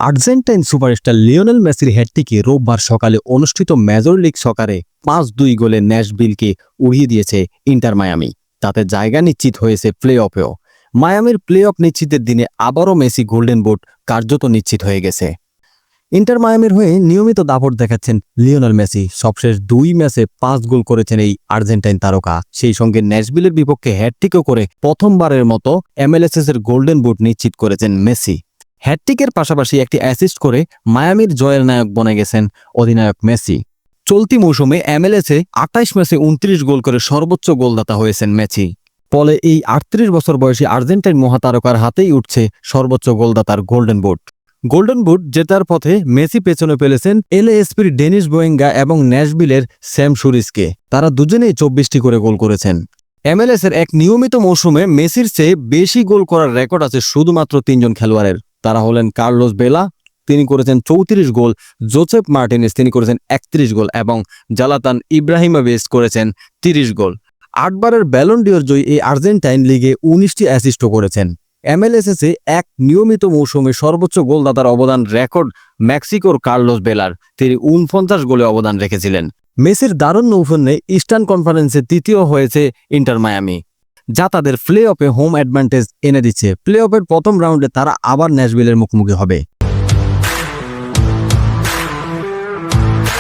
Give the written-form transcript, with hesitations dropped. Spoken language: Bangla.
আর্জেন্টাইন সুপারস্টার লিওনেল মেসির হ্যাটট্রিকে রোববার সকালে অনুষ্ঠিত মেজর লিগ সকারে ৫-২ গোলে ন্যাশভিলকে উড়িয়ে দিয়েছে ইন্টার মায়ামি। তাতে জায়গা নিশ্চিত হয়েছে প্লে অফেও। মায়ামির প্লে অফ নিশ্চিতের দিনে আবারও মেসি গোল্ডেন বুট কার্যত নিশ্চিত হয়ে গেছে। ইন্টার মায়ামির হয়ে নিয়মিত দাপট দেখাচ্ছেন লিওনেল মেসি। সবশেষ ২ ম্যাচে ৫ গোল করেছেন এই আর্জেন্টাইন তারকা। সেই সঙ্গে ন্যাশভিলের বিপক্ষে হ্যাটট্রিকও করে প্রথমবারের মতো MLS এর গোল্ডেন বুট নিশ্চিত করেছেন মেসি। হ্যাটট্রিকের পাশাপাশি একটি অ্যাসিস্ট করে মায়ামির জয়ের নায়ক বনে গেছেন অধিনায়ক মেসি। চলতি মৌসুমে MLS-এ ২৮ ম্যাচে ২৯ গোল করে সর্বোচ্চ গোলদাতা হয়েছেন মেসি। ফলে এই ৩৮ বছর বয়সী আর্জেন্টাইন মহাতারকার হাতেই উঠছে সর্বোচ্চ গোলদাতার গোল্ডেন বুট। গোল্ডেন বুট জেতার পথে মেসি পেছনে পেলেছেন LASP'র ডেনিস বোয়েঙ্গা এবং ন্যাশভিলের স্যাম শুরিসকে। তারা দুজনেই ২৪টি করে গোল করেছেন। MLS-এর এক নিয়মিত মৌসুমে মেসির চেয়ে বেশি গোল করার রেকর্ড আছে শুধুমাত্র ৩ জন খেলোয়াড়ের। তারা হলেন কার্লোস বেলা, তিনি করেছেন ৩৪ গোল, জোসেফ মার্টিনেজ তিনি করেছেন ৩১ গোল এবং জালাতান ইব্রাহিমোভিচ করেছেন ৩০ গোল। ৮ বারের ব্যালন ডিওর জয়ী এই আর্জেন্টাইন লিগে ১৯টি অ্যাসিস্টও করেছেন। MLS-এ এক নিয়মিত মৌসুমে সর্বোচ্চ গোলদাতার অবদান রেকর্ড মেক্সিকোর কার্লোস বেলার, তিনি ৪৯ গোলে অবদান রেখেছিলেন। মেসির দারুণ নৌফন্যে ইস্টার্ন কনফারেন্সে তৃতীয় হয়েছে ইন্টার মায়ামি, যা তাদের প্লে অফে হোম অ্যাডভান্টেজ এনে দিচ্ছে। প্লে অফের প্রথম রাউন্ডে তারা আবার ন্যাশভিলের মুখোমুখি হবে।